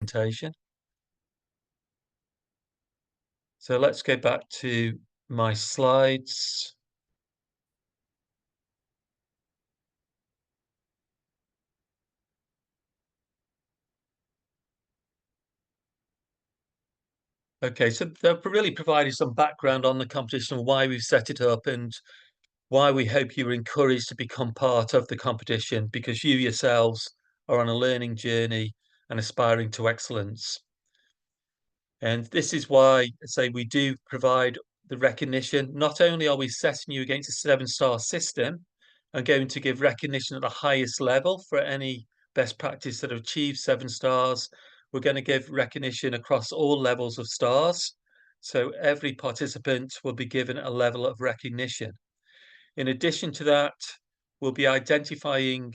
presentation. So let's go back to my slides. Okay, so they're really providing some background on the competition and why we've set it up and why we hope you're encouraged to become part of the competition, because you yourselves are on a learning journey and aspiring to excellence. And this is why I say we do provide the recognition. Not only are we setting you against a 7-star system and going to give recognition at the highest level for any best practice that have achieved 7 stars, we're going to give recognition across all levels of stars. So every participant will be given a level of recognition. In addition to that, we'll be identifying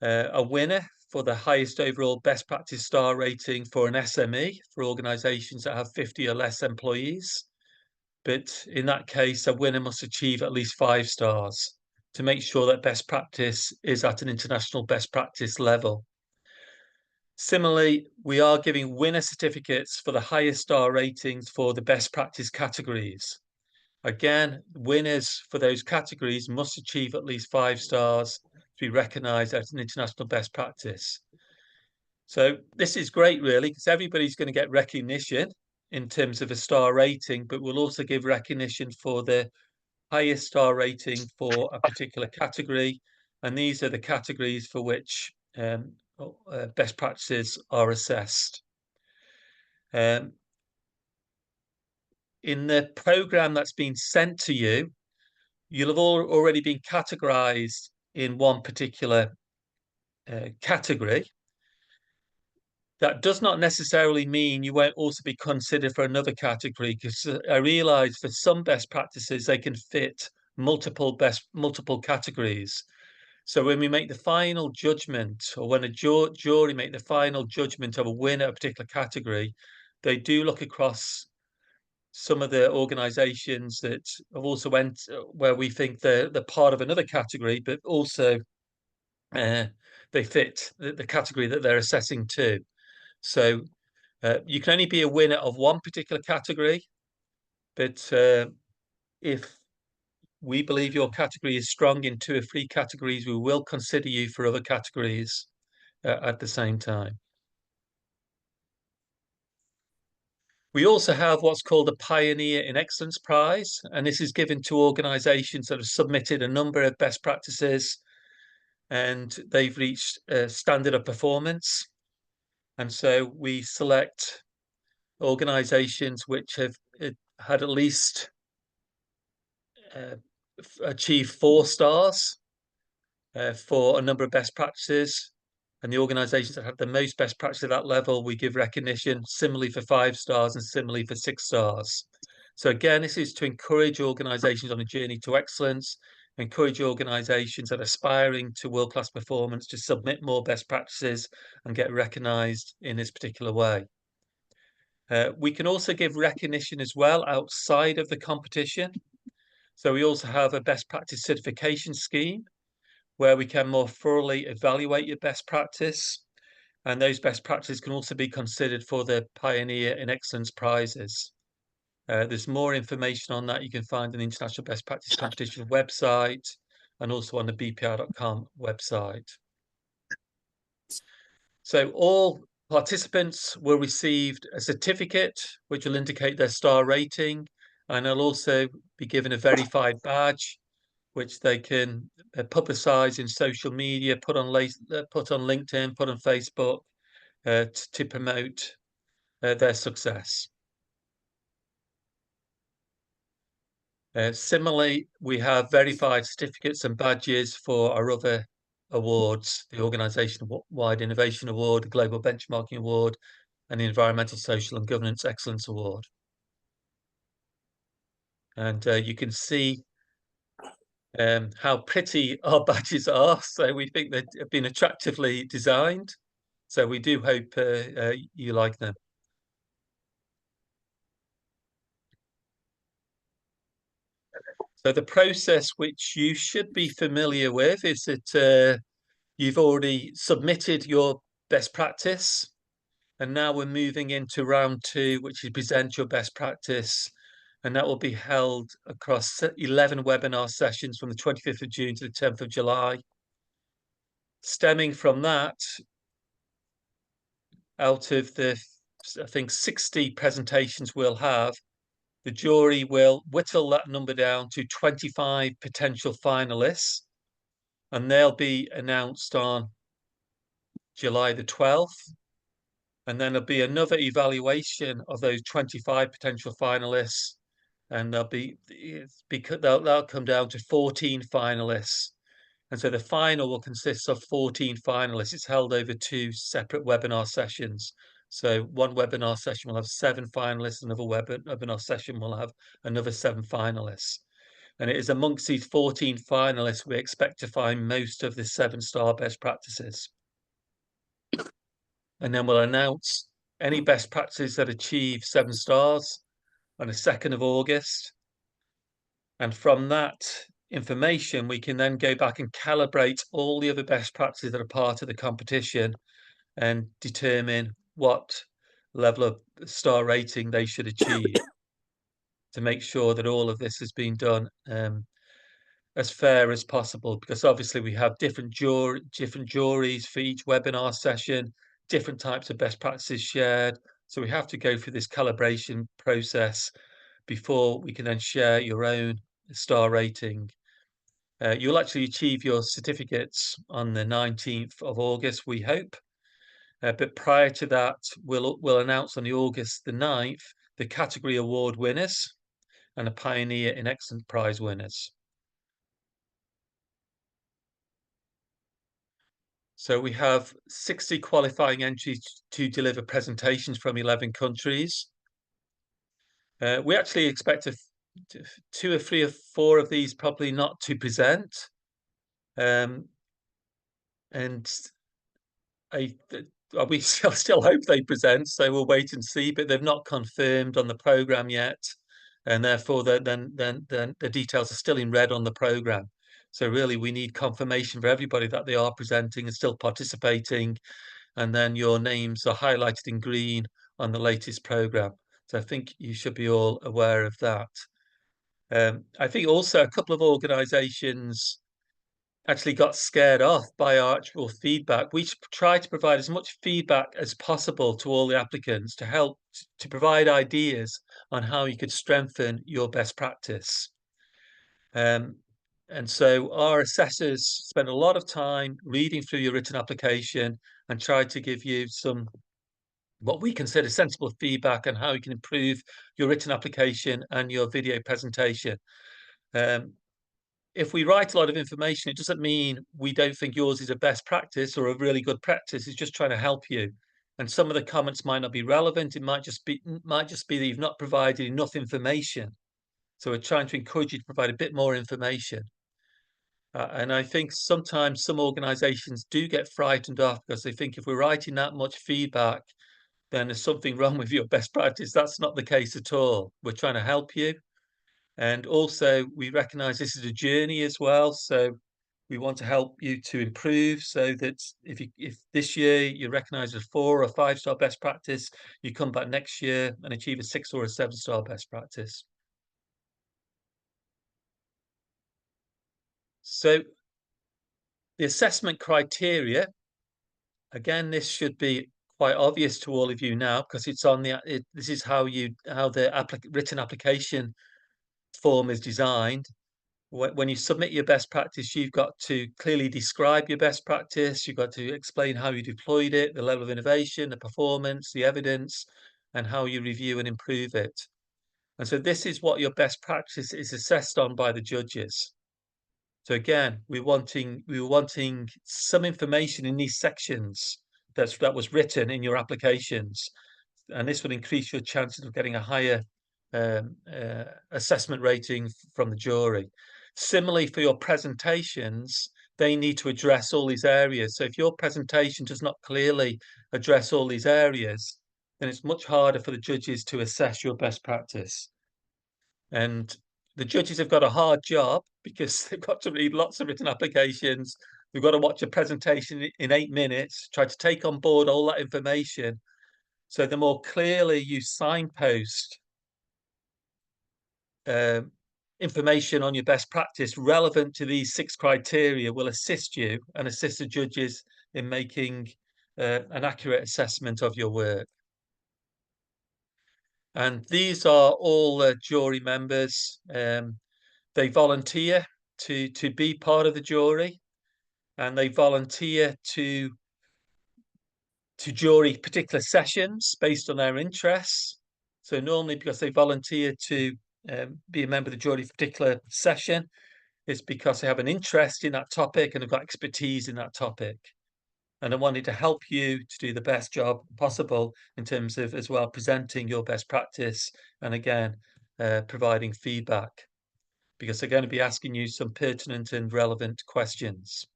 a winner for the highest overall best practice star rating for an SME, for organizations that have 50 or less employees. But in that case, a winner must achieve at least 5 stars to make sure that best practice is at an international best practice level. Similarly, we are giving winner certificates for the highest star ratings for the best practice categories. Again, winners for those categories must achieve at least 5 stars to be recognised as an international best practice. So this is great, really, because everybody's going to get recognition in terms of a star rating, but we'll also give recognition for the highest star rating for a particular category. And these are the categories for which best practices are assessed. In the program that's been sent to you, you'll have already been categorized in one particular category. That does not necessarily mean you won't also be considered for another category, because I realize for some best practices, they can fit multiple categories. So when we make the final judgment, or when a jury make the final judgment of a winner of a particular category, they do look across some of the organizations that have also went where we think they're part of another category, but also they fit the category that they're assessing too. So you can only be a winner of one particular category, but if we believe your category is strong in 2 or 3 categories, we will consider you for other categories at the same time. We also have what's called a Pioneer in Excellence Prize, and this is given to organizations that have submitted a number of best practices and they've reached a standard of performance. And so we select organizations which have had at least achieved 4 stars for a number of best practices. And the organizations that have the most best practice at that level, we give recognition similarly for 5 stars and similarly for 6 stars. So again, this is to encourage organizations on a journey to excellence, encourage organizations that are aspiring to world-class performance to submit more best practices and get recognized in this particular way. We can also give recognition as well outside of the competition. So we also have a best practice certification scheme where we can more thoroughly evaluate your best practice. And those best practices can also be considered for the Pioneer in Excellence prizes. There's more information on that you can find on the International Best Practice Competition website and also on the bpr.com website. So all participants will receive a certificate which will indicate their star rating, and they'll also be given a verified badge which they can publicize in social media, put on LinkedIn, put on Facebook to promote their success. Similarly, we have verified certificates and badges for our other awards, the Organisation-Wide Innovation Award, the Global Benchmarking Award, and the Environmental, Social and Governance Excellence Award. And you can see how pretty our badges are. So we think they've been attractively designed. So we do hope you like them. So the process which you should be familiar with is that you've already submitted your best practice. And now we're moving into round 2, which is present your best practice. And that will be held across 11 webinar sessions from the 25th of June to the 10th of July. Stemming from that, out of the, I think, 60 presentations we'll have, the jury will whittle that number down to 25 potential finalists, and they'll be announced on July the 12th. And then there'll be another evaluation of those 25 potential finalists, and they'll come down to 14 finalists. And so the final will consist of 14 finalists. It's held over 2 separate webinar sessions. So one webinar session will have 7 finalists, another webinar session will have another 7 finalists. And it is amongst these 14 finalists we expect to find most of the 7-star best practices. And then we'll announce any best practices that achieve 7 stars on the 2nd of August. And from that information, we can then go back and calibrate all the other best practices that are part of the competition and determine what level of star rating they should achieve to make sure that all of this has been done as fair as possible, because obviously we have different juries for each webinar session, different types of best practices shared. So we have to go through this calibration process before we can then share your own star rating. You'll actually achieve your certificates on the 19th of August, we hope. But prior to that, we'll announce on the August the 9th the category award winners and the Pioneer in Excellence Prize winners. So we have 60 qualifying entries to deliver presentations from 11 countries. We actually expect 2 or 3 or 4 of these probably not to present. And we still hope they present, so we'll wait and see, but they've not confirmed on the program yet. And therefore, then the details are still in red on the program. So really, we need confirmation for everybody that they are presenting and still participating. And then your names are highlighted in green on the latest program. So I think you should be all aware of that. I think also a couple of organizations actually got scared off by our actual feedback. We try to provide as much feedback as possible to all the applicants to help to provide ideas on how you could strengthen your best practice. And so our assessors spend a lot of time reading through your written application and try to give you some what we consider sensible feedback on how you can improve your written application and your video presentation. If we write a lot of information, it doesn't mean we don't think yours is a best practice or a really good practice. It's just trying to help you. And some of the comments might not be relevant. It might just be that you've not provided enough information. So we're trying to encourage you to provide a bit more information. And I think sometimes some organizations do get frightened off because they think if we're writing that much feedback, then there's something wrong with your best practice. That's not the case at all. We're trying to help you. And also, we recognize this is a journey as well. So we want to help you to improve so that if this year you recognize a 4 or 5-star best practice, you come back next year and achieve a 6 or a 7-star best practice. So the assessment criteria, again, this should be quite obvious to all of you now because it's on this is how the written application form is designed. When you submit your best practice, you've got to clearly describe your best practice. You've got to explain how you deployed it, the level of innovation, the performance, the evidence, and how you review and improve it. And so this is what your best practice is assessed on by the judges. So again, we're wanting some information in these sections that was written in your applications, and this will increase your chances of getting a higher assessment rating from the jury. Similarly, for your presentations, they need to address all these areas. So if your presentation does not clearly address all these areas, then it's much harder for the judges to assess your best practice. And the judges have got a hard job because they've got to read lots of written applications. They've got to watch a presentation in 8 minutes, try to take on board all that information, So the more clearly you signpost information on your best practice relevant to these 6 criteria will assist you and assist the judges in making an accurate assessment of your work. And these are all jury members. They volunteer to be part of the jury, and they volunteer to jury particular sessions based on their interests. So normally, because they volunteer to be a member of the jury for a particular session, it's because they have an interest in that topic and have got expertise in that topic. And I wanted to help you to do the best job possible in terms of as well presenting your best practice and again providing feedback, because they're going to be asking you some pertinent and relevant questions.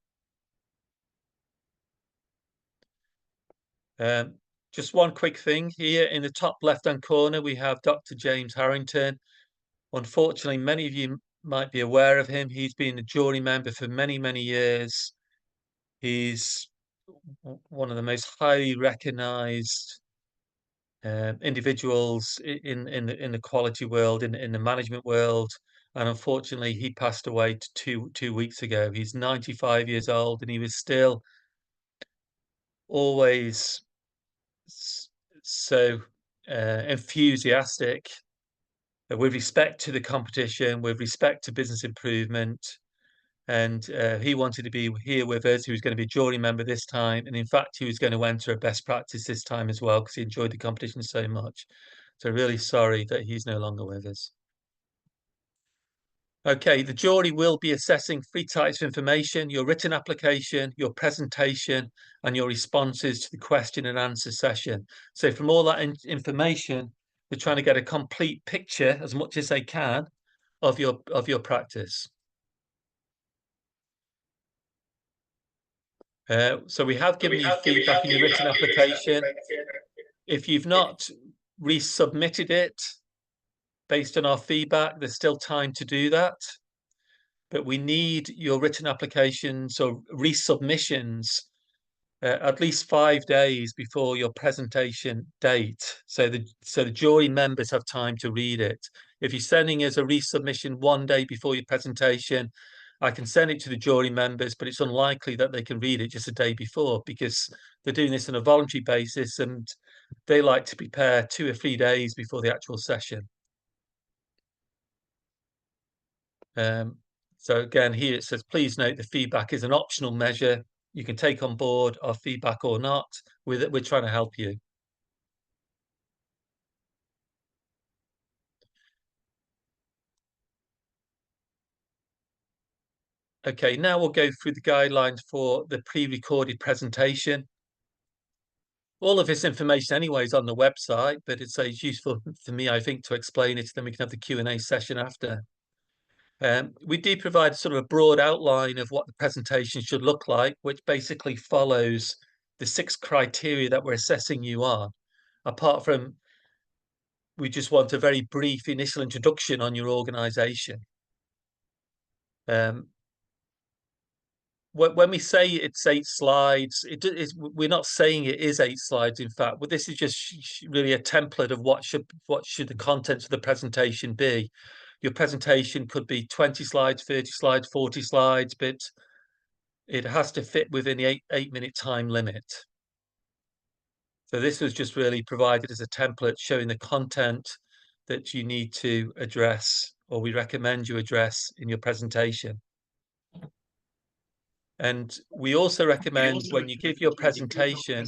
Just one quick thing here in the top left-hand corner, we have Dr. James Harrington. Unfortunately, many of you might be aware of him. He's been a jury member for many, many years. He's one of the most highly recognized individuals in the quality world, in the management world. And unfortunately, he passed away two weeks ago. He's 95 years old, and he was still always so enthusiastic with respect to the competition, with respect to business improvement. And he wanted to be here with us. He was going to be a jury member this time. And in fact, he was going to enter a best practice this time as well, because he enjoyed the competition so much. So really sorry that he's no longer with us. Okay, the jury will be assessing 3 types of information: your written application, your presentation, and your responses to the question and answer session. So from all that information, they're trying to get a complete picture as much as they can of your practice. So we have given you feedback in your written application. If you've not resubmitted it based on our feedback, there's still time to do that. But we need your written applications or resubmissions at least 5 days before your presentation date, so the jury members have time to read it. If you're sending us a resubmission 1 day before your presentation, I can send it to the jury members, but it's unlikely that they can read it just a day before, because they're doing this on a voluntary basis and they like to prepare 2 or 3 days before the actual session. So again, here it says, please note the feedback is an optional measure. You can take on board our feedback or not. We're trying to help you. Okay, now we'll go through the guidelines for the pre-recorded presentation. All of this information anyway is on the website, but it's useful for me, I think, to explain it, then we can have the Q&A session after. We do provide sort of a broad outline of what the presentation should look like, which basically follows the 6 criteria that we're assessing you on. Apart from, we just want a very brief initial introduction on your organization. When we say it's 8 slides, we're not saying it is 8 slides, in fact, but this is just really a template of what should the contents of the presentation be. Your presentation could be 20 slides, 30 slides, 40 slides, but it has to fit within the 8-minute time limit. So this was just really provided as a template showing the content that you need to address, or we recommend you address in your presentation. And we also recommend when you give your presentation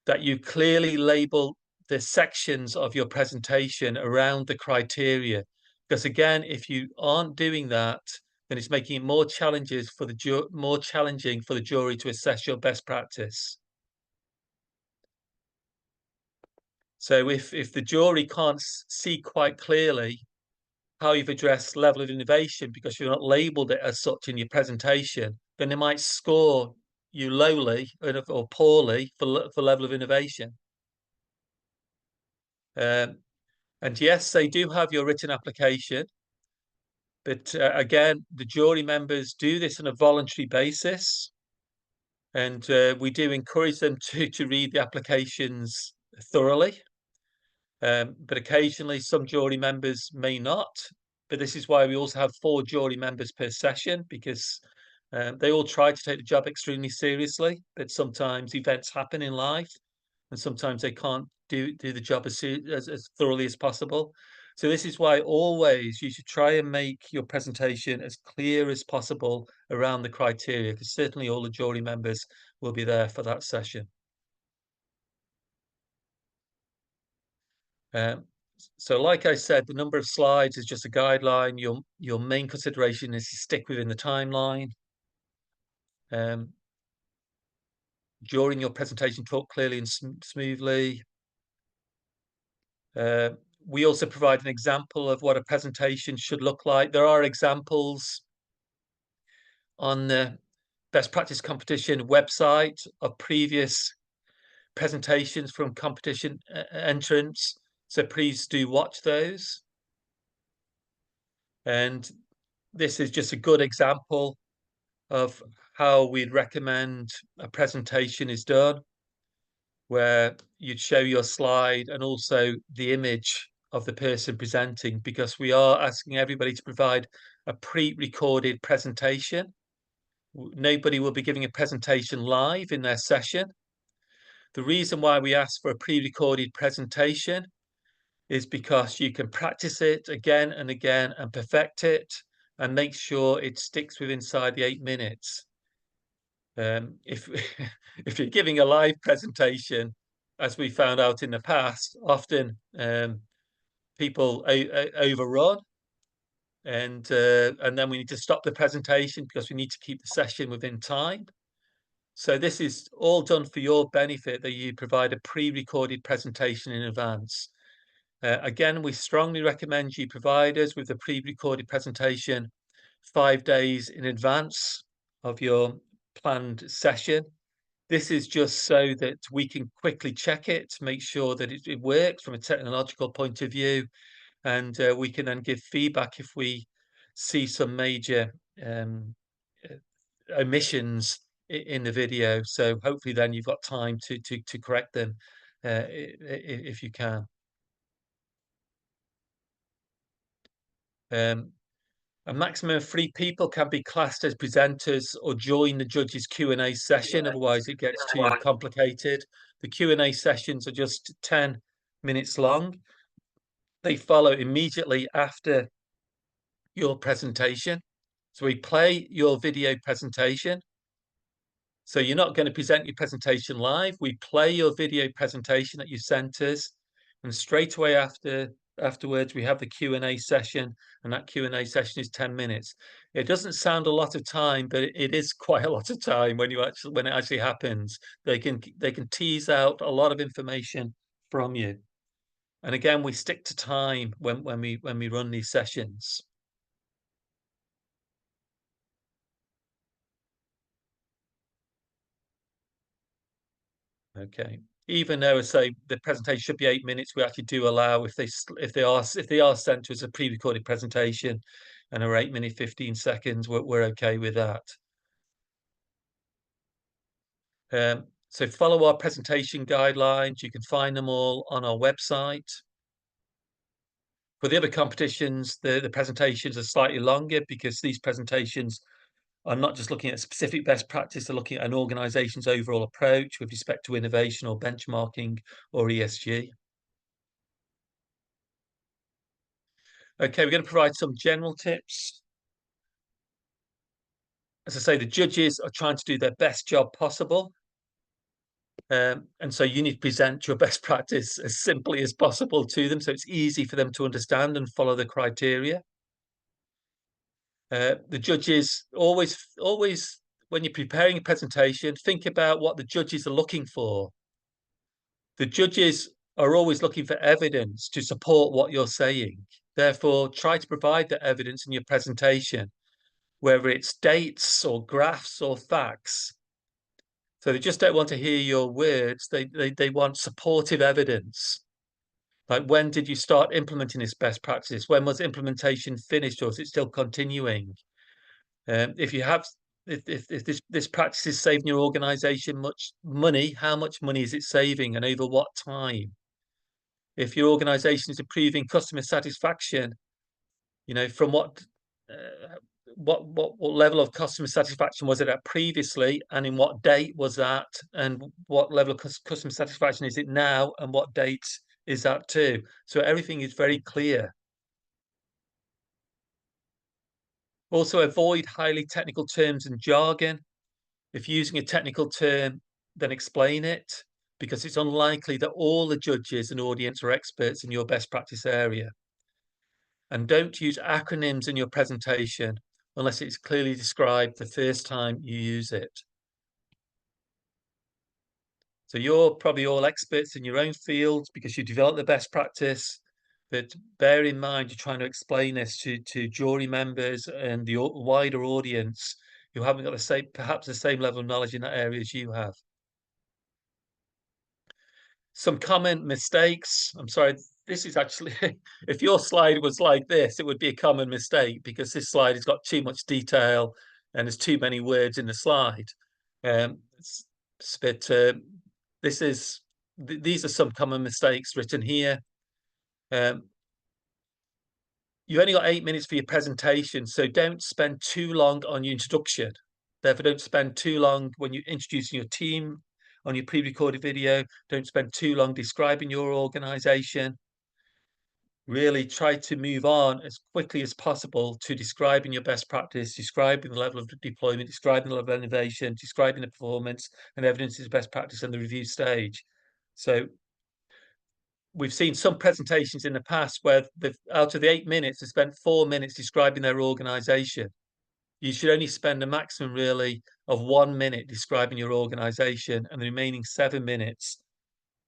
that you clearly label the sections of your presentation around the criteria. Because again, if you aren't doing that, then it's making it more challenging for the jury to assess your best practice. So if the jury can't see quite clearly how you've addressed level of innovation because you've not labeled it as such in your presentation, then they might score you lowly or poorly for level of innovation. And yes, they do have your written application, but again, the jury members do this on a voluntary basis, and we do encourage them to read the applications thoroughly. But occasionally some jury members may not. But this is why we also have 4 jury members per session, because they all try to take the job extremely seriously. But sometimes events happen in life, and sometimes they can't do the job as thoroughly as possible. So this is why always you should try and make your presentation as clear as possible around the criteria, because certainly all the jury members will be there for that session. Um, so like I said, the number of slides is just a guideline. Your main consideration is to stick within the timeline. During your presentation, talk clearly and smoothly. We also provide an example of what a presentation should look like. There are examples on the best practice competition website of previous presentations from competition entrants. So please do watch those. And this is just a good example of how we'd recommend a presentation is done, where you'd show your slide and also the image of the person presenting, because we are asking everybody to provide a pre-recorded presentation. Nobody will be giving a presentation live in their session. The reason why we ask for a pre-recorded presentation is because you can practice it again and again and perfect it and make sure it sticks with inside the 8 minutes. If if you're giving a live presentation, as we found out in the past, often people overrun, and then we need to stop the presentation because we need to keep the session within time. So this is all done for your benefit, that you provide a pre-recorded presentation in advance. Again, we strongly recommend you provide us with a pre-recorded presentation 5 days in advance of your planned session. This is just so that we can quickly check it, make sure that it works from a technological point of view, and we can then give feedback if we see some major omissions in the video. So hopefully then you've got time to correct them if you can. A maximum of 3 people can be classed as presenters or join the judges' Q&A session. Otherwise, it gets too complicated. The Q&A sessions are just 10 minutes long. They follow immediately after your presentation. So we play your video presentation. So you're not going to present your presentation live. We play your video presentation that you sent us, and straight away afterwards we have the Q&A session, and that Q&A session is 10 minutes. It doesn't sound a lot of time, but it is quite a lot of time when it actually happens. They can tease out a lot of information from you. And again, we stick to time when we run these sessions. Okay. Even though, say, the presentation should be 8 minutes, we actually do allow, if they are sent to us a pre-recorded presentation and are 8 minutes 15 seconds, we're okay with that. So follow our presentation guidelines. You can find them all on our website. For the other competitions, the presentations are slightly longer, because these presentations are not just looking at specific best practice, they're looking at an organization's overall approach with respect to innovation or benchmarking or ESG. Okay, we're going to provide some general tips. As I say, the judges are trying to do their best job possible. And so you need to present your best practice as simply as possible to them, so it's easy for them to understand and follow the criteria. The judges always, when you're preparing a presentation, think about what the judges are looking for. The judges are always looking for evidence to support what you're saying. Therefore, try to provide the evidence in your presentation, whether it's dates or graphs or facts. So they just don't want to hear your words. They want supportive evidence. Like, when did you start implementing this best practice? When was implementation finished, or is it still continuing? If you have if this practice is saving your organization much money, how much money is it saving and over what time? If your organization is improving customer satisfaction, from what level of customer satisfaction was it at previously, and in what date was that, and what level of customer satisfaction is it now, and what date is that too? So everything is very clear. Also, avoid highly technical terms and jargon. If using a technical term, then explain it, because it's unlikely that all the judges and audience are experts in your best practice area. And don't use acronyms in your presentation unless it's clearly described the first time you use it. So you're probably all experts in your own field because you develop the best practice, but bear in mind you're trying to explain this to jury members and the wider audience who haven't got perhaps the same level of knowledge in that area as you have. Some common mistakes. I'm sorry, this is actually, if your slide was like this, it would be a common mistake because this slide has got too much detail and there's too many words in the slide. But these are some common mistakes written here. You've only got 8 minutes for your presentation, so don't spend too long on your introduction. Therefore, don't spend too long when you're introducing your team on your pre-recorded video. Don't spend too long describing your organization. Really try to move on as quickly as possible to describing your best practice, describing the level of deployment, describing the level of innovation, describing the performance and evidence of best practice in the review stage. So we've seen some presentations in the past where out of the 8 minutes, they spent 4 minutes describing their organization. You should only spend a maximum really of 1 minute describing your organization and the remaining 7 minutes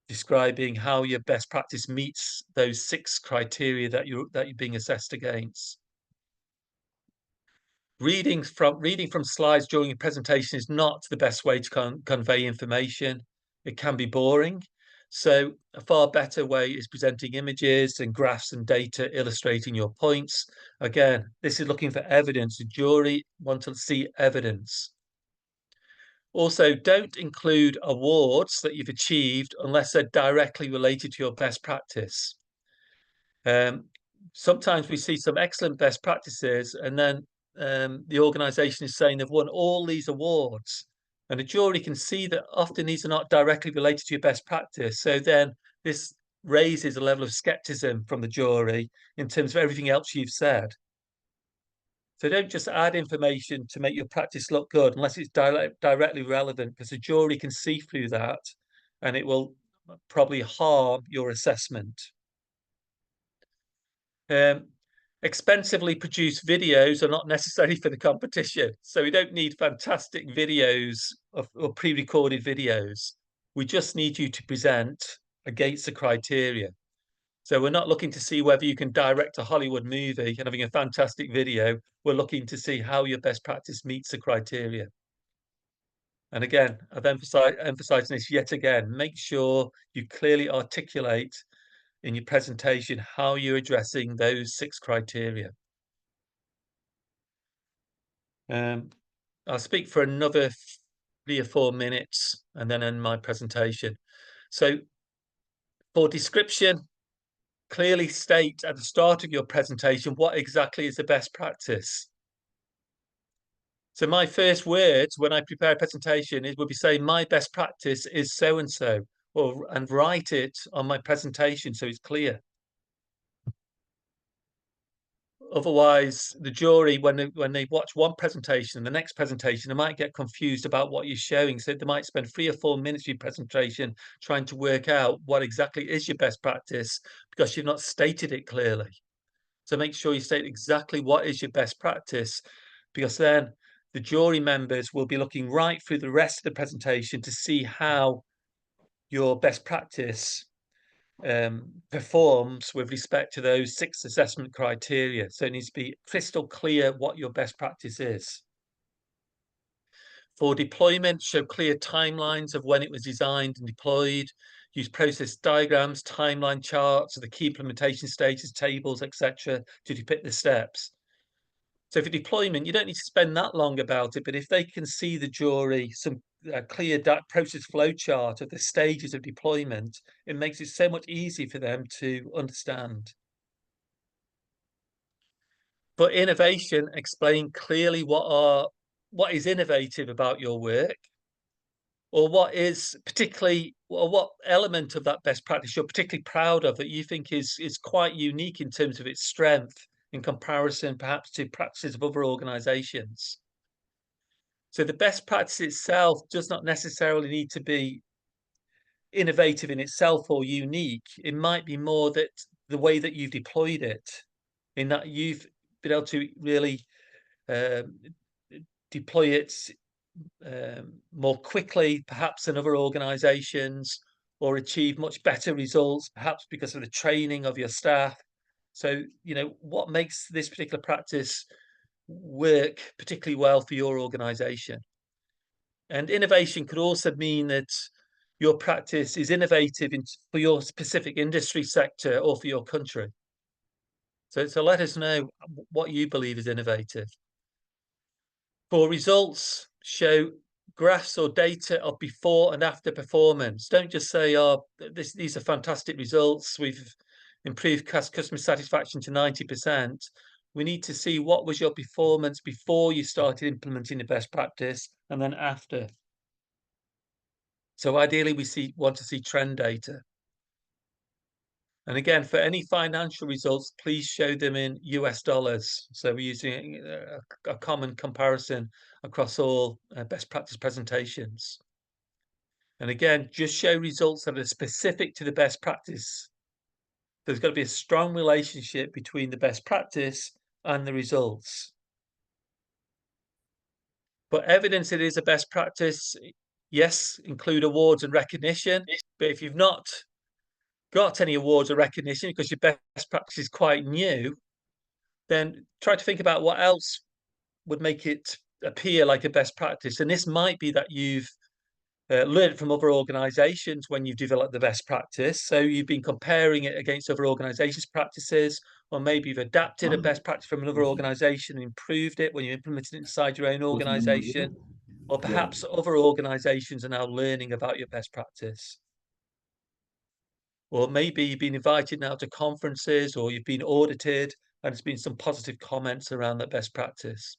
describing how your best practice meets those 6 criteria that you're being assessed against. Reading from slides during a presentation is not the best way to convey information. It can be boring. So a far better way is presenting images and graphs and data illustrating your points. Again, this is looking for evidence. The jury want to see evidence. Also, don't include awards that you've achieved unless they're directly related to your best practice. Sometimes we see some excellent best practices and then the organization is saying they've won all these awards, and the jury can see that often these are not directly related to your best practice. So then this raises a level of skepticism from the jury in terms of everything else you've said. So don't just add information to make your practice look good unless it's directly relevant, because the jury can see through that and it will probably harm your assessment. Expensively produced videos are not necessary for the competition. So we don't need fantastic videos or pre-recorded videos. We just need you to present against the criteria. So we're not looking to see whether you can direct a Hollywood movie and having a fantastic video. We're looking to see how your best practice meets the criteria. And again, I've emphasizing this yet again, make sure you clearly articulate in your presentation how you're addressing those 6 criteria. I'll speak for another 3 or 4 minutes and then end my presentation. So for description, clearly state at the start of your presentation what exactly is the best practice. So my first words when I prepare a presentation would be saying my best practice is so and so, and write it on my presentation so it's clear. Otherwise, the jury, when they watch one presentation and the next presentation, they might get confused about what you're showing. So they might spend 3 or 4 minutes of your presentation trying to work out what exactly is your best practice because you've not stated it clearly. So make sure you state exactly what is your best practice, because then the jury members will be looking right through the rest of the presentation to see how your best practice performs with respect to those 6 assessment criteria. So it needs to be crystal clear what your best practice is. For deployment, show clear timelines of when it was designed and deployed. Use process diagrams, timeline charts of the key implementation stages, tables, etc., to depict the steps. So for deployment, you don't need to spend that long about it, but if they can see the jury some clear process flow chart of the stages of deployment, it makes it so much easier for them to understand. For innovation, explain clearly what is innovative about your work, or what is particularly, or what element of that best practice you're particularly proud of that you think is quite unique in terms of its strength in comparison perhaps to practices of other organizations. So the best practice itself does not necessarily need to be innovative in itself or unique. It might be more that the way that you've deployed it, in that you've been able to really um, deploy it more quickly, perhaps than other organizations, or achieve much better results, perhaps because of the training of your staff. So, what makes this particular practice work particularly well for your organization? And innovation could also mean that your practice is innovative for your specific industry sector or for your country. So let us know what you believe is innovative. For results, show graphs or data of before and after performance. Don't just say, "Oh, these are fantastic results. We've improved customer satisfaction to 90%." We need to see what was your performance before you started implementing the best practice and then after. So ideally, want to see trend data. And again, for any financial results, please show them in US dollars. So we're using a common comparison across all best practice presentations. And again, just show results that are specific to the best practice. There's got to be a strong relationship between the best practice and the results. But evidence it is a best practice, yes, include awards and recognition. But if you've not got any awards or recognition because your best practice is quite new, then try to think about what else would make it appear like a best practice. And this might be that you've learned from other organizations when you've developed the best practice. So you've been comparing it against other organizations' practices, or maybe you've adapted a best practice from another organization and improved it when you implemented it inside your own organization. Or perhaps other organizations are now learning about your best practice. Or maybe you've been invited now to conferences, or you've been audited and there's been some positive comments around that best practice.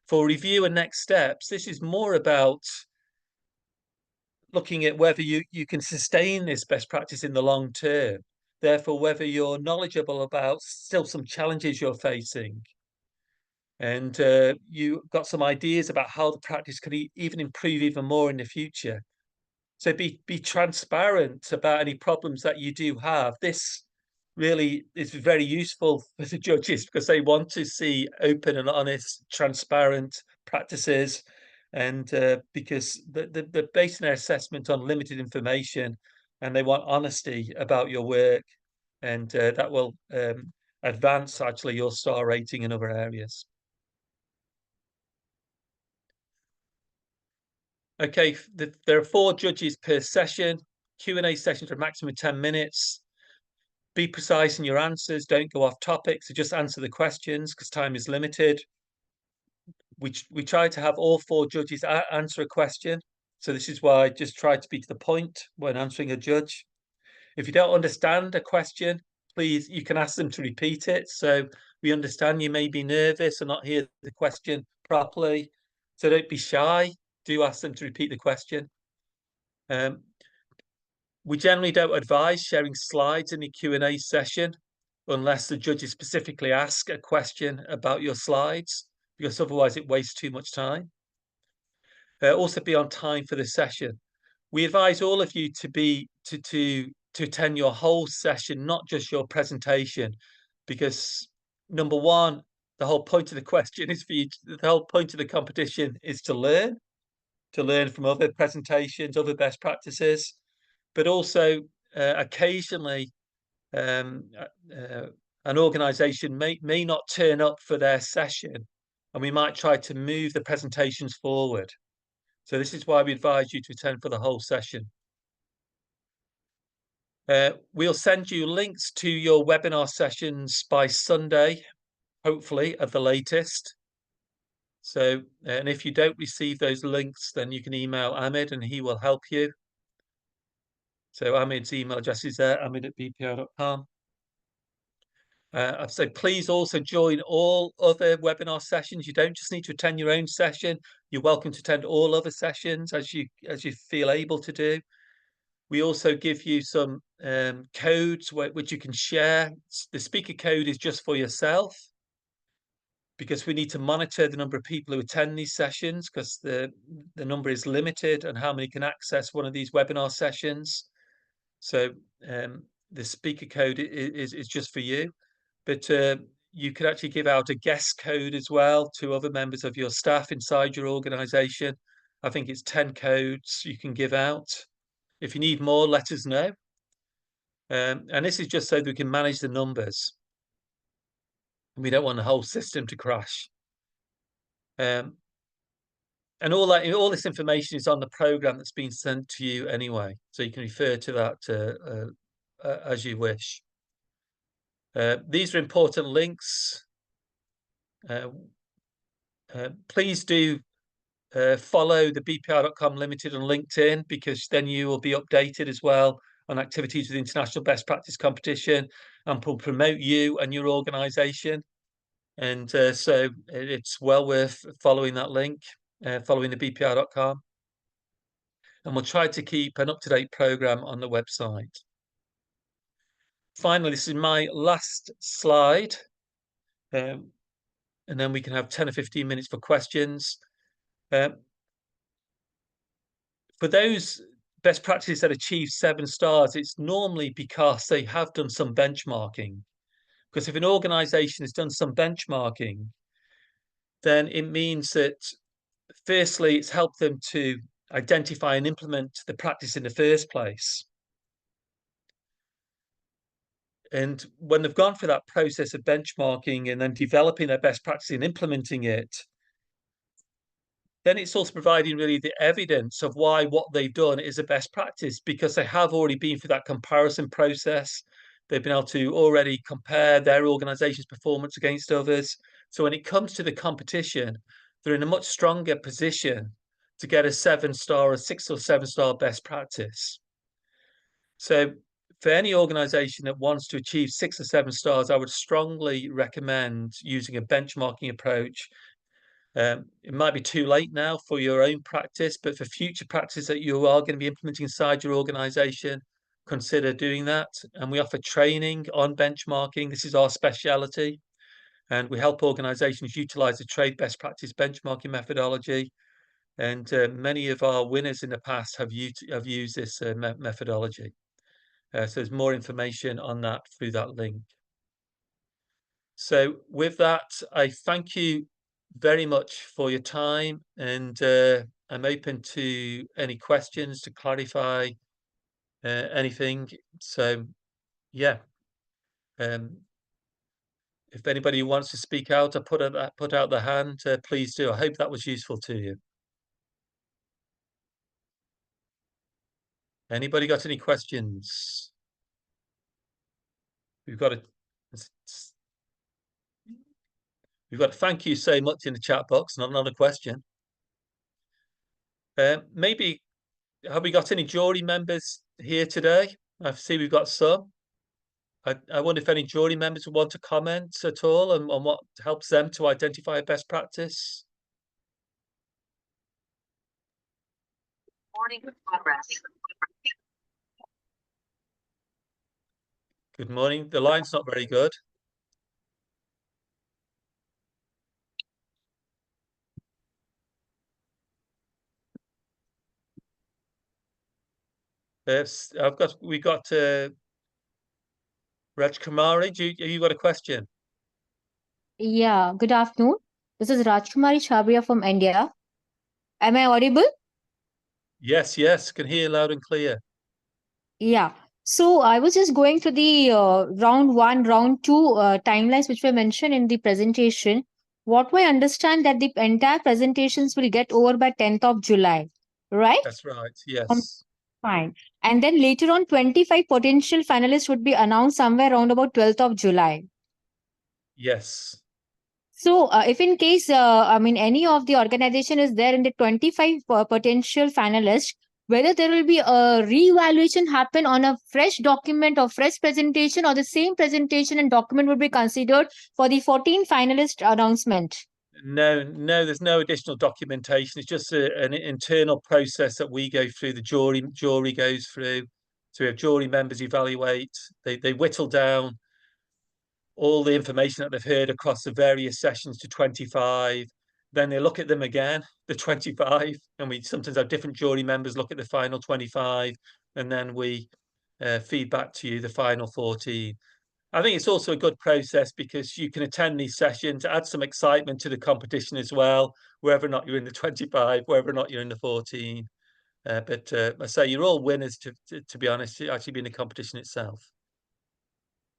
For review and next steps, this is more about looking at whether you can sustain this best practice in the long term. Therefore, whether you're knowledgeable about still some challenges you're facing, and you got some ideas about how the practice could even improve even more in the future. So be transparent about any problems that you do have. This really is very useful for the judges because they want to see open and honest, transparent practices, and because they're basing their assessment on limited information, and they want honesty about your work, and that will advance actually your star rating in other areas. Okay, there are 4 judges per session. Q&A sessions are a maximum of 10 minutes. Be precise in your answers. Don't go off topic. So just answer the questions because time is limited. We try to have all 4 judges answer a question. So this is why I just try to be to the point when answering a judge. If you don't understand a question, please, you can ask them to repeat it. So we understand you may be nervous or not hear the question properly. So don't be shy. Do ask them to repeat the question. We generally don't advise sharing slides in the Q&A session unless the judges specifically ask a question about your slides, because otherwise it wastes too much time. Also be on time for the session. We advise all of you to attend your whole session, not just your presentation, because number one, the whole point of the question is for you. The whole point of the competition is to learn from other presentations, other best practices, but also occasionally an organization may not turn up for their session, and we might try to move the presentations forward. So this is why we advise you to attend for the whole session. We'll send you links to your webinar sessions by Sunday. hopefully at the latest. So, and if you don't receive those links, then you can email Ahmed and he will help you. So Ahmed's email address is there, ahmed@bpr.com. I've said, please also join all other webinar sessions. You don't just need to attend your own session. You're welcome to attend all other sessions as you feel able to do. We also give you some codes which you can share. The speaker code is just for yourself, because we need to monitor the number of people who attend these sessions, because the number is limited and how many can access one of these webinar sessions. So the speaker code is just for you, but you could actually give out a guest code as well to other members of your staff inside your organization. I think it's 10 codes you can give out. If you need more, let us know. And this is just so that we can manage the numbers. We don't want the whole system to crash. And all this information is on the program that's been sent to you anyway, so you can refer to that as you wish. These are important links. Please do follow the BPR.com Limited on LinkedIn, because then you will be updated as well on activities with the International Best Practice Competition, and will promote you and your organization. And so it's well worth following that link, following the BPR.com. And we'll try to keep an up-to-date program on the website. Finally, this is my last slide. And then we can have 10 or 15 minutes for questions. For those best practices that achieve 7 stars, it's normally because they have done some benchmarking. Because if an organization has done some benchmarking, then it means that, firstly, it's helped them to identify and implement the practice in the first place. And when they've gone through that process of benchmarking and then developing their best practice and implementing it, then it's also providing really the evidence of why what they've done is a best practice, because they have already been through that comparison process. They've been able to already compare their organization's performance against others. So when it comes to the competition, they're in a much stronger position to get a 7-star, a 6 or 7-star best practice. So for any organization that wants to achieve 6 or 7 stars, I would strongly recommend using a benchmarking approach. It might be too late now for your own practice, but for future practice that you are going to be implementing inside your organization, consider doing that. And we offer training on benchmarking. This is our specialty. And we help organizations utilize the trade best practice benchmarking methodology. And many of our winners in the past have used this methodology. So there's more information on that through that link. So with that, I thank you very much for your time, and I'm open to any questions to clarify anything. So yeah, if anybody wants to speak out or put out their hand, please do. I hope that was useful to you. Anybody got any questions? We've got thank you so much in the chat box. Not another question. Maybe, have we got any jury members here today? I see we've got some. I wonder if any jury members would want to comment at all on what helps them to identify a best practice. Morning progress. Good morning. The line's not very good. Yes, we got Raj Kumari. Have you got a question? Yeah, good afternoon. This is Rajkumari Chabria from India. Am I audible? Yes, can hear loud and clear. Yeah. So I was just going through the round 1, round 2 timelines which were mentioned in the presentation. What I understand that the entire presentations will get over by 10th of July, right? That's right. Yes. Fine. And then later on, 25 potential finalists would be announced somewhere around about 12th of July. Yes. So, if in case, any of the organization is there in the 25 potential finalists, whether there will be a re-evaluation happen on a fresh document or fresh presentation, or the same presentation and document would be considered for the 14 finalist announcement. No, there's no additional documentation. It's just an internal process that we go through. The jury goes through. So we have jury members evaluate. They whittle down all the information that they've heard across the various sessions to 25. Then they look at them again, the 25, and we sometimes have different jury members look at the final 25, and then we feed back to you the final 14. I think it's also a good process because you can attend these sessions, add some excitement to the competition as well, whether or not you're in the 25, whether or not you're in the 14. But I say you're all winners, to be honest, actually being the competition itself.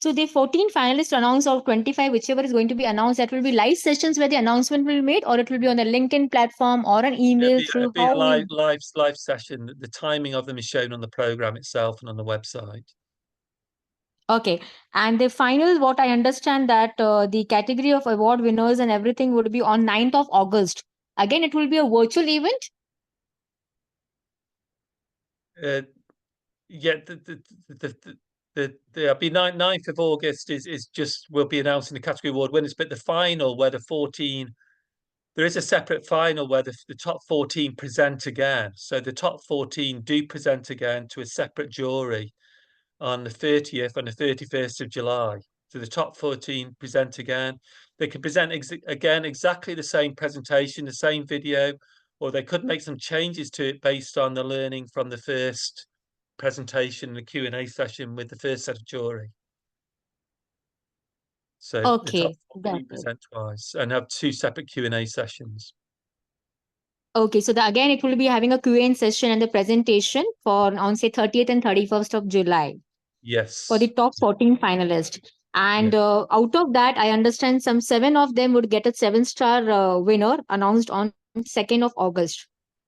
So the 14 finalists announced or 25, whichever is going to be announced, that will be live sessions where the announcement will be made, or it will be on the LinkedIn platform or an email through It'd be a how live session. The timing of them is shown on the program itself and on the website. Okay. And the final, what I understand that the category of award winners and everything would be on 9th of August. Again, it will be a virtual event. Yeah, the be 9th of August is just we'll be announcing the category award winners, but the final where the 14 there is a separate final where the top 14 present again. So the top 14 do present again to a separate jury on the 30th and the 31st of July. So the top 14 present again. They can present again exactly the same presentation, the same video, or they could make some changes to it based on the learning from the first presentation, the Q&A session with the first set of jury. So the top Okay. 14 present twice and have two separate Q&A sessions. Okay, so again, it will be having a Q&A session and the presentation for on say 30th and 31st of July for the Yes. top 14 finalists. And Yes. out of that, I understand some 7 of them would get a 7-star winner announced on 2nd of August,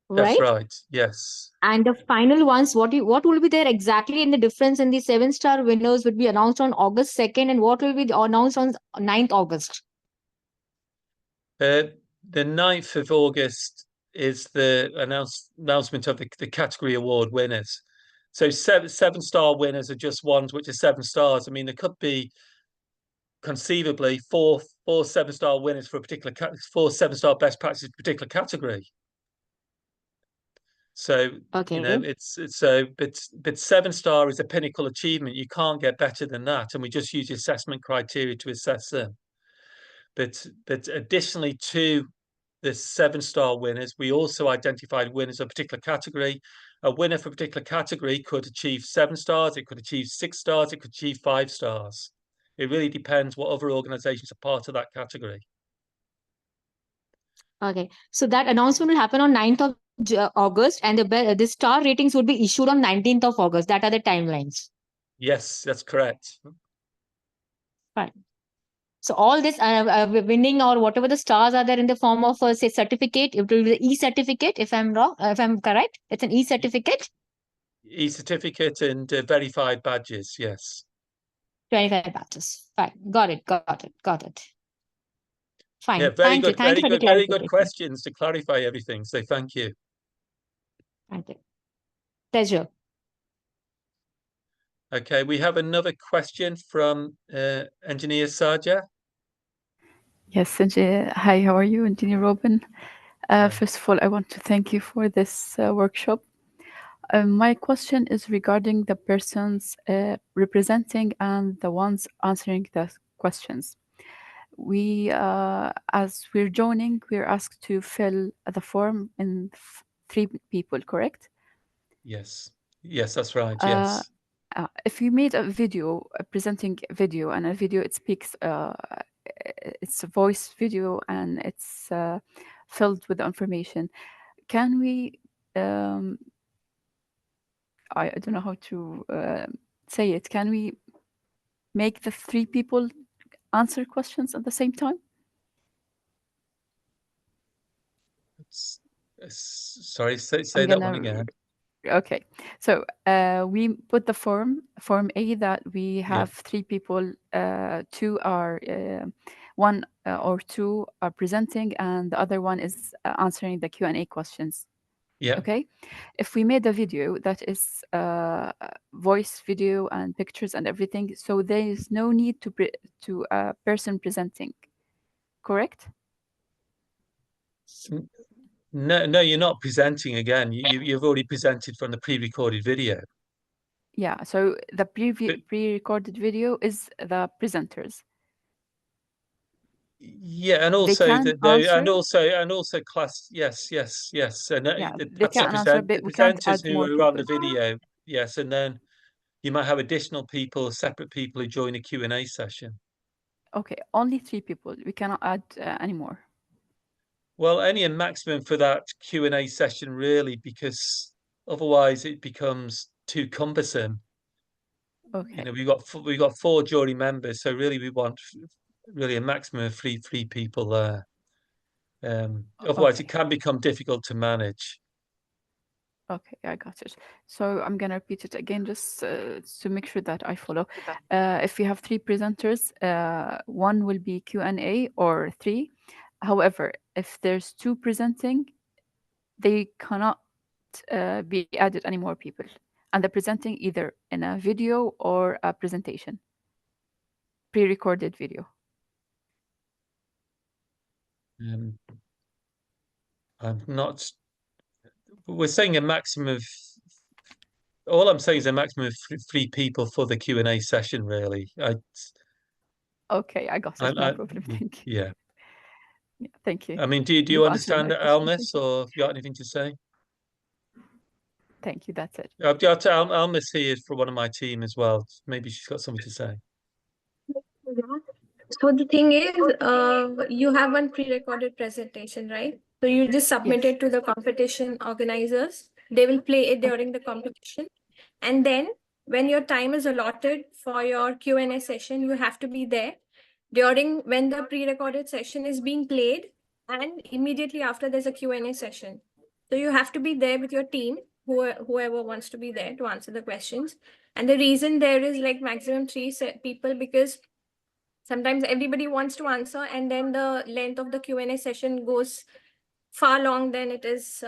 That's right? right. Yes. And the final ones, what will be there exactly in the difference in the 7-star winners would be announced on August 2nd, and what will be announced on 9th August? The 9th of August is the announcement of the category award winners. So 7-star winners are just ones which are 7 stars. I mean, there could be conceivably four 7-star winners for a particular 4 7-star best practices particular category. So Okay. it's so but 7-star is a pinnacle achievement. You can't get better than that, and we just use the assessment criteria to assess them. But additionally to the 7-star winners, we also identified winners of a particular category. A winner for a particular category could achieve 7 stars, it could achieve 6 stars, it could achieve 5 stars. It really depends what other organizations are part of that category. Okay. So that announcement will happen on 9th of August, and the star ratings would be issued on 19th of August. That are the timelines. Yes, that's correct. Fine. So all this winning or whatever the stars are there in the form of say certificate, it will be the e-certificate. If I'm wrong, if I'm correct, it's an e-certificate. E-certificate and verified badges. Yes. 25 batches. Fine. Got it. Fine. Yeah, Thank you. Thank you for the very good clarification. questions to clarify everything. So thank you. Thank you. Pleasure. Okay, we have another question from Engineer Saja. Yes, hi, how are you, Engineer Robin? First of all, I want to thank you for this workshop. My question is regarding the persons representing and the ones answering the questions. We, as we're joining, we're asked to fill the form in 3 people, correct? Yes. Yes, that's right. Yes. If you made a video, presenting video, and a video, it speaks, it's a voice video, and it's filled with information. Can we? I don't know how to say it. Can we make the 3 people answer questions at the same time? Sorry, say that one again. Okay, so we put the form A that we have 3 people. 2 are one or two are presenting and the other one is answering the Q&A questions. Yeah. Okay. If we made a video that is voice, video, and pictures and everything, so there is no need to a person presenting, correct? No, you're not presenting again. You've already presented from the pre-recorded video. Yeah. So the But- pre-recorded video is the presenters. Yeah, and also can and also class. Yes. And Yeah, they that's can answer, the but we can't presenters add who more are on the people. video. Yes, and then you might have additional people, separate people who join a Q&A session. Okay, only 3 people. We cannot add any more. Well, only a maximum for that Q&A session, really, because otherwise it becomes too cumbersome. Okay. You know, we've got 4 jury members, so really we want really a maximum of three people there. Otherwise, it can become difficult to manage. Okay, I got it. So I'm gonna repeat it again, just to make sure that I follow. If you have 3 presenters, 1 will be Q&A or 3. However, if there's 2 presenting, they cannot be added any more people, and they're presenting either in a video or a presentation, pre-recorded video. I'm not. We're saying a maximum of. All I'm saying is a maximum of 3 people for the Q&A session. Really, Okay, I got it. No problem. Thank you. Yeah. Yeah, thank you. I mean, do you You've answered understand my it, question. Almis, or have you got anything to say? Thank you. That's it. Almis here for one of my team as well. Maybe she's got something to say. So the thing is, you have one pre-recorded presentation, right? So you just submit Yes. it to the competition organizers. They will play it during the competition. And then when your time is allotted for your Q&A session, you have to be there during when the pre-recorded session is being played, and immediately after there's a Q&A session. So you have to be there with your team, whoever wants to be there to answer the questions. And the reason there is like maximum 3 people, because sometimes everybody wants to answer, and then the length of the Q&A session goes far long than it is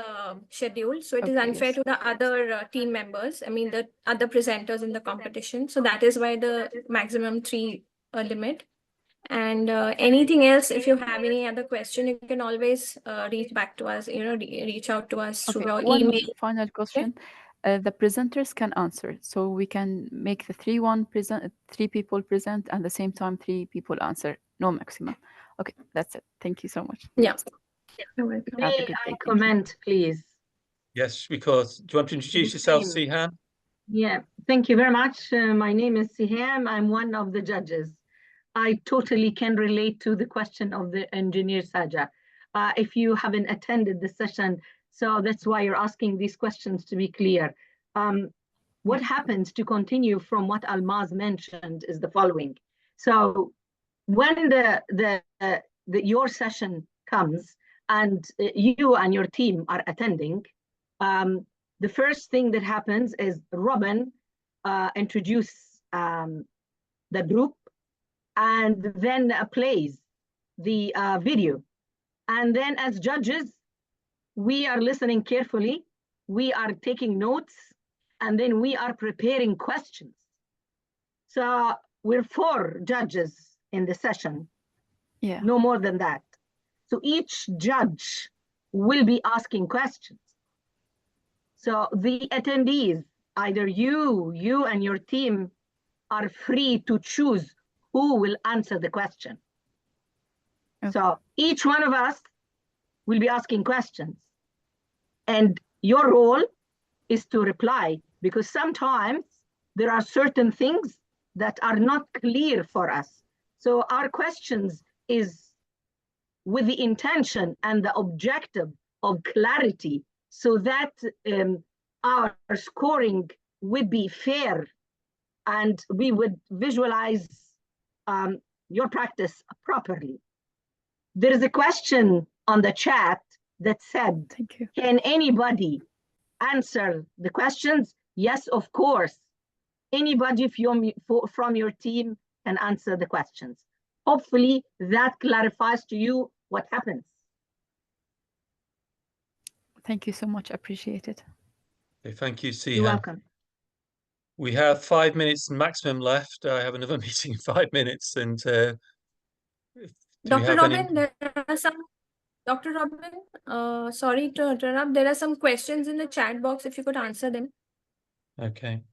scheduled. So it is unfair to the other team members, I mean, the other presenters in the competition. So that is why the maximum 3 limit. And anything else, if you have any other question, you can always reach back to us, reach out to us through your One email. final question. The presenters can answer, so we can make the 3 people present, and the same time 3 people answer. No maximum. Okay, that's it. Thank you so much. Yeah. Have a good day. Comment, please. Yes, because do you want to introduce yourself, Sihan? Yeah, thank you very much. My name is Siham. I'm one of the judges. I totally can relate to the question of the engineer Saja. If you haven't attended the session, so that's why you're asking these questions, to be clear. What happens, to continue from what Almaz mentioned, is the following. So when your session comes and you and your team are attending, the first thing that happens is Robin introduce the group, and then plays the video. And then as judges, we are listening carefully, we are taking notes, and then we are preparing questions. So we're 4 judges in the session, no more than that. So each judge will be asking questions. So the attendees, either you and your team, are free to choose who will answer the question. So each one of us will be asking questions, and your role is to reply, because sometimes there are certain things that are not clear for us. So our questions is with the intention and the objective of clarity, so that our scoring would be fair and we would visualize your practice properly. There is a question on the chat that said, can anybody answer the questions? Yes, of course. Anybody from your team can answer the questions. Hopefully that clarifies to you what happens. Thank you so much. Appreciate it. Okay, thank you, Sihan. You're welcome. We have 5 minutes maximum left. I have another meeting in 5 minutes, and do we Dr. have Robin, any? there are some. Dr. Robin, sorry to interrupt. There are some questions in the chat box. If you could answer them. Okay.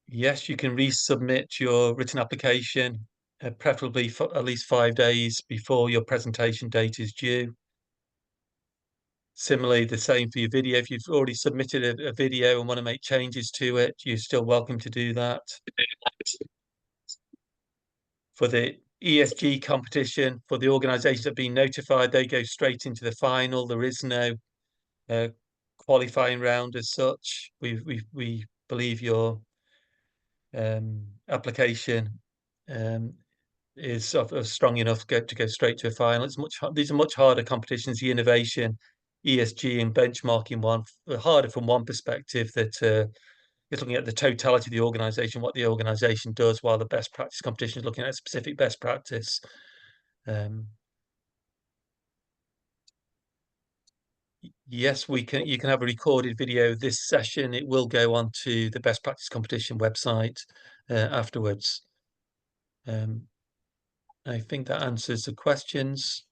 Yes, you can resubmit your written application, preferably for at least 5 days before your presentation date is due. Similarly, the same for your video. If you've already submitted a video and want to make changes to it, you're still welcome to do that. For the ESG competition, for the organisations that have been notified, they go straight into the final. There is no qualifying round as such. We believe your application is strong enough to go straight to a final. These are much harder competitions. The innovation, ESG, and benchmarking one harder from one perspective, that it's looking at the totality of the organisation, what the organisation does, while the best practice competition is looking at specific best practice. Yes, you can have a recorded video of this session. It will go onto the best practice competition website afterwards. I think that answers the questions.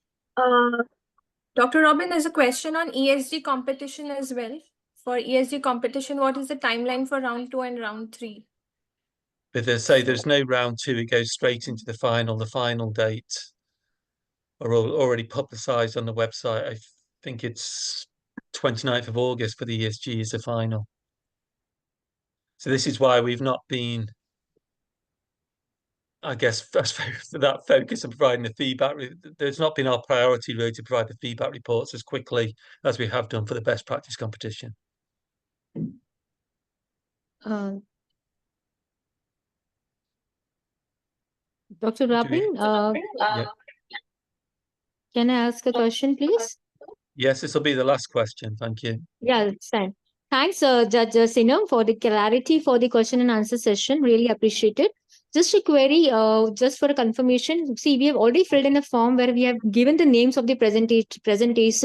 Dr. Robin, there's a question on ESG competition as well. For ESG competition, what is the timeline for round 2 and round 3? But they say there's no round 2, it goes straight into the final. The final date are already publicised on the website. I think it's 29th of August for the ESG is the final. So this is why we've not been, I guess, that focus on providing the feedback. There's not been our priority really to provide the feedback reports as quickly as we have done for the best practice competition. Dr. Robin, Yeah. can I ask a question, please? Yes, this will be the last question. Thank you. Yeah, it's fine. Thanks, Judge Sinam, for the clarity for the question and answer session. Really appreciate it. Just a query, just for a confirmation. See, we have already filled in a form where we have given the names of the presenters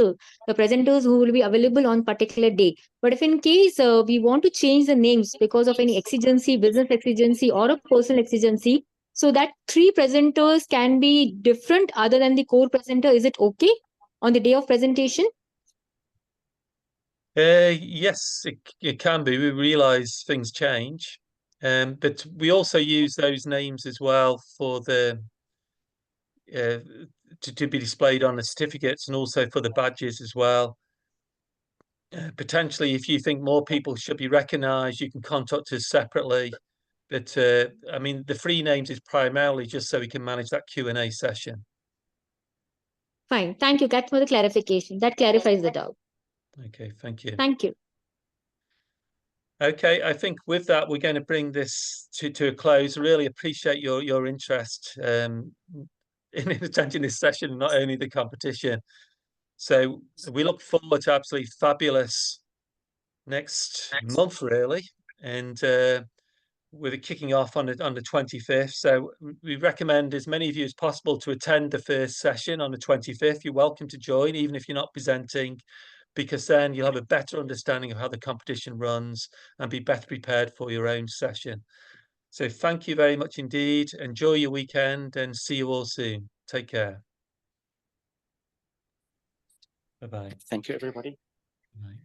who will be available on particular day. But if in case we want to change the names because of any exigency, business exigency, or a personal exigency, so that 3 presenters can be different other than the core presenter, is it okay on the day of presentation? Yes, it can be. We realise things change, but we also use those names as well for the to be displayed on the certificates and also for the badges as well. Potentially, if you think more people should be recognised, you can contact us separately. But I mean, the 3 names is primarily just so we can manage that Q&A session. Fine. Thank you. That's for the clarification. That clarifies the doubt. Okay, thank you. Thank you. Okay, I think with that, we're going to bring this to a close. Really appreciate your interest in attending this session, not only the competition. So we look forward to absolutely fabulous next month, really. And with it kicking off on the 25th. So we recommend as many of you as possible to attend the first session on the 25th. You're welcome to join, even if you're not presenting, because then you'll have a better understanding of how the competition runs and be better prepared for your own session. So thank you very much indeed. Enjoy your weekend and see you all soon. Take care. Bye-bye. Thank you, everybody. Bye.